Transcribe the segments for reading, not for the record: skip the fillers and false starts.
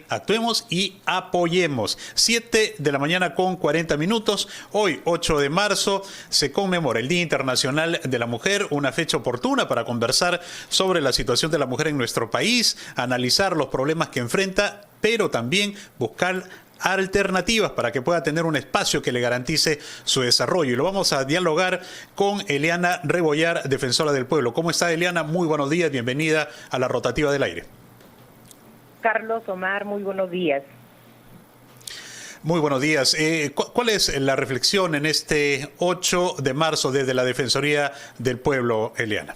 Actuemos y apoyemos. 7 de la mañana con 40 minutos. Hoy, 8 de marzo, se conmemora el Día Internacional de la Mujer, una fecha oportuna para conversar sobre la situación de la mujer en nuestro país, analizar los problemas que enfrenta, pero también buscar alternativas para que pueda tener un espacio que le garantice su desarrollo. Y lo vamos a dialogar con Eliana Rebollar, defensora del pueblo. ¿Cómo está, Eliana? Muy buenos días, bienvenida a la Rotativa del Aire. Carlos, Omar, muy buenos días. Muy buenos días. ¿Cuál es la reflexión en este 8 de marzo desde la Defensoría del Pueblo, Eliana?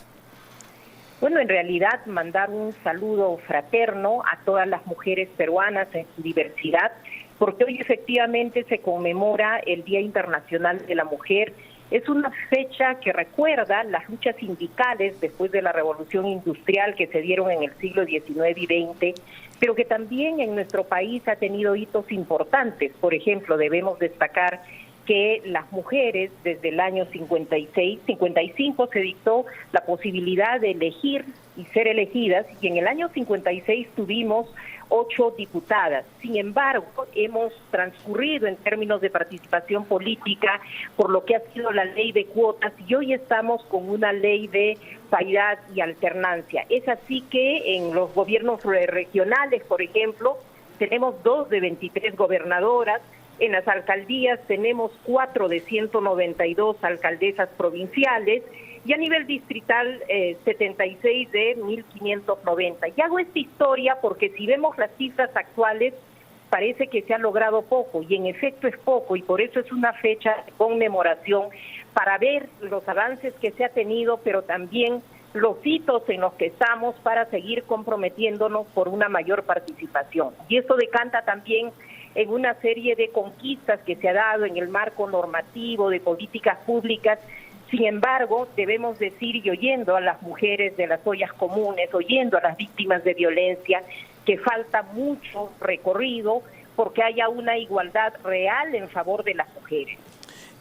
Bueno, en realidad mandar un saludo fraterno a todas las mujeres peruanas en su diversidad, porque hoy efectivamente se conmemora el Día Internacional de la Mujer. Es una fecha que recuerda las luchas sindicales después de la Revolución Industrial que se dieron en el siglo XIX y XX, pero que también en nuestro país ha tenido hitos importantes. Por ejemplo, debemos destacar que las mujeres desde el año 55 se dictó la posibilidad de elegir y ser elegidas, y en el año 56 tuvimos 8 diputadas. Sin embargo, hemos transcurrido en términos de participación política por lo que ha sido la ley de cuotas, y hoy estamos con una ley de paridad y alternancia. Es así que en los gobiernos regionales, por ejemplo, tenemos 2 de 23 gobernadoras. En las alcaldías tenemos 4 de 192 alcaldesas provinciales, y a nivel distrital 76 de 1.590. Y hago esta historia porque si vemos las cifras actuales parece que se ha logrado poco, y en efecto es poco, y por eso es una fecha de conmemoración para ver los avances que se ha tenido, pero también los hitos en los que estamos para seguir comprometiéndonos por una mayor participación. Y esto decanta también en una serie de conquistas que se ha dado en el marco normativo de políticas públicas. Sin embargo, debemos decir, y oyendo a las mujeres de las ollas comunes, oyendo a las víctimas de violencia, que falta mucho recorrido porque haya una igualdad real en favor de las mujeres.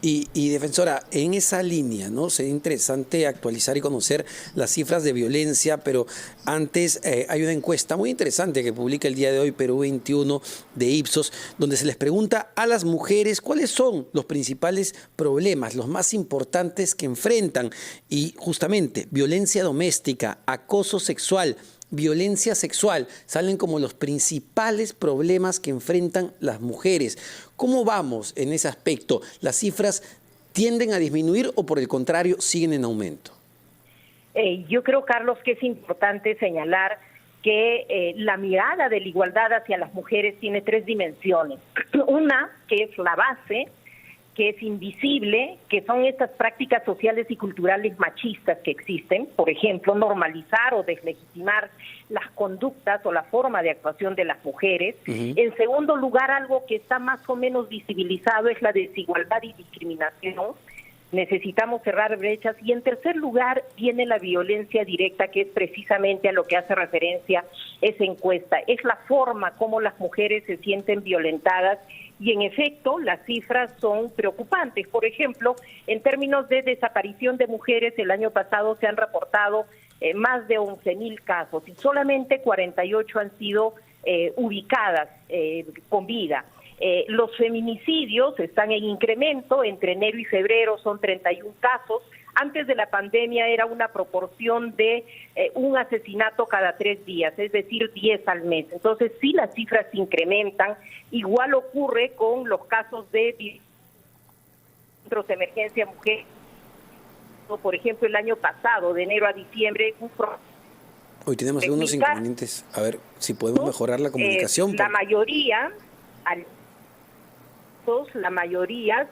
Y defensora, en esa línea, ¿no? Sería interesante actualizar y conocer las cifras de violencia, pero antes hay una encuesta muy interesante que publica el día de hoy Perú 21 de Ipsos, donde se les pregunta a las mujeres cuáles son los principales problemas, los más importantes que enfrentan. Y justamente violencia doméstica, acoso sexual, violencia sexual, salen como los principales problemas que enfrentan las mujeres. ¿Cómo vamos en ese aspecto? ¿Las cifras tienden a disminuir o por el contrario siguen en aumento? Yo creo, Carlos, que es importante señalar que la mirada de la igualdad hacia las mujeres tiene 3 dimensiones. Una, que es la base, que es invisible, que son estas prácticas sociales y culturales machistas que existen, por ejemplo, normalizar o deslegitimar las conductas o la forma de actuación de las mujeres. En segundo lugar, algo que está más o menos visibilizado es la desigualdad y discriminación. Necesitamos cerrar brechas. Y en tercer lugar viene la violencia directa, que es precisamente a lo que hace referencia esa encuesta. Es la forma como las mujeres se sienten violentadas, y en efecto las cifras son preocupantes. Por ejemplo, en términos de desaparición de mujeres, el año pasado se han reportado más de 11.000 casos y solamente 48 han sido ubicadas con vida. Los feminicidios están en incremento, entre enero y febrero son 31 casos. Antes de la pandemia era una proporción de un asesinato cada 3 días, es decir, 10 al mes. Entonces sí, las cifras se incrementan. Igual ocurre con los casos de centros de emergencia mujer. Por ejemplo, el año pasado, de enero a diciembre, hoy tenemos algunos inconvenientes. A ver si podemos mejorar la comunicación. La mayoría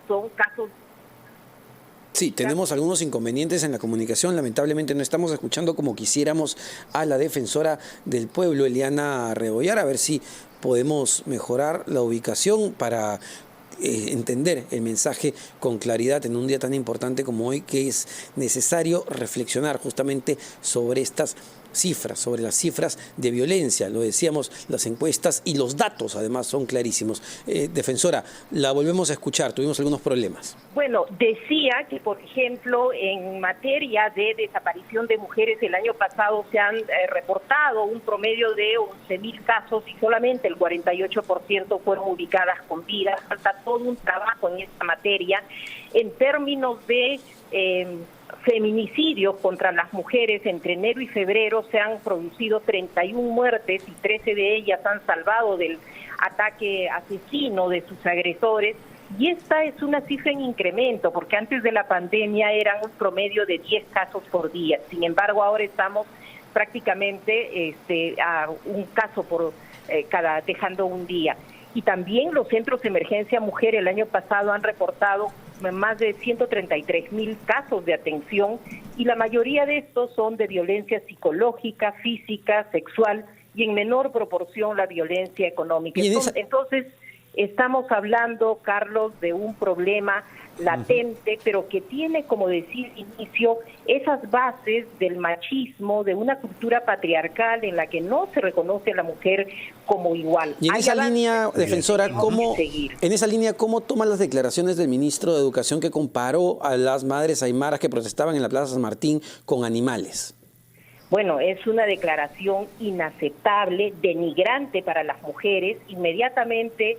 son casos. Sí, tenemos algunos inconvenientes en la comunicación. Lamentablemente no estamos escuchando como quisiéramos a la defensora del pueblo, Eliana Rebollar. A ver si podemos mejorar la ubicación para entender el mensaje con claridad en un día tan importante como hoy, que es necesario reflexionar justamente sobre estas cifras, sobre las cifras de violencia. Lo decíamos, las encuestas y los datos además son clarísimos. Defensora, la volvemos a escuchar, tuvimos algunos problemas. Bueno, decía que, por ejemplo, en materia de desaparición de mujeres, el año pasado se han reportado un promedio de 11.000 casos y solamente el 48% fueron ubicadas con vida. Falta todo un trabajo en esta materia. En términos de feminicidios contra las mujeres, entre enero y febrero se han producido 31 muertes y 13 de ellas han salvado del ataque asesino de sus agresores. Y esta es una cifra en incremento, porque antes de la pandemia eran un promedio de 10 casos por día. Sin embargo, ahora estamos prácticamente a un caso por dejando un día. Y también los centros de emergencia mujer el año pasado han reportado más de 133.000 casos de atención y la mayoría de estos son de violencia psicológica, física, sexual y en menor proporción la violencia económica. Entonces, estamos hablando, Carlos, de un problema latente, pero que tiene, como decía al inicio, esas bases del machismo, de una cultura patriarcal en la que no se reconoce a la mujer como igual. Y en esa línea, defensora, ¿cómo toma las declaraciones del ministro de Educación que comparó a las madres aymaras que protestaban en la Plaza San Martín con animales? Bueno, es una declaración inaceptable, denigrante para las mujeres. Inmediatamente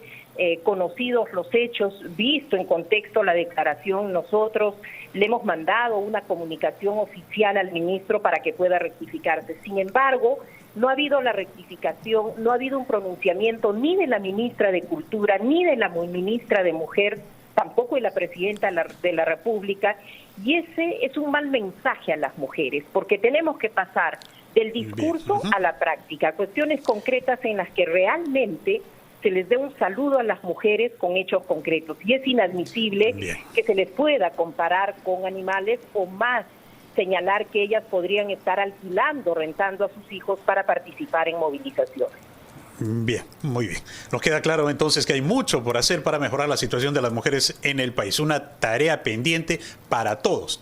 conocidos los hechos, visto en contexto la declaración, nosotros le hemos mandado una comunicación oficial al ministro para que pueda rectificarse. Sin embargo, no ha habido la rectificación, no ha habido un pronunciamiento ni de la ministra de Cultura, ni de la ministra de Mujer, tampoco de la presidenta de la República, y ese es un mal mensaje a las mujeres, porque tenemos que pasar del discurso a la práctica, cuestiones concretas en las que realmente se les dé un saludo a las mujeres con hechos concretos, y es inadmisible que se les pueda comparar con animales o más señalar que ellas podrían estar alquilando, rentando a sus hijos para participar en movilizaciones. Bien, muy bien. Nos queda claro entonces que hay mucho por hacer para mejorar la situación de las mujeres en el país. Una tarea pendiente para todos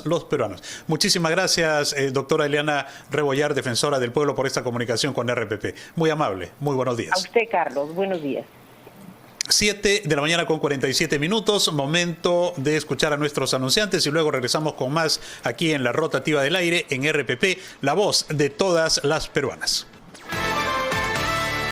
los peruanos. Muchísimas gracias, doctora Eliana Rebollar, defensora del pueblo, por esta comunicación con RPP. Muy amable, muy buenos días. A usted, Carlos, buenos días. 7 de la mañana con 47 minutos, momento de escuchar a nuestros anunciantes y luego regresamos con más aquí en la Rotativa del Aire en RPP, la voz de todas las peruanas.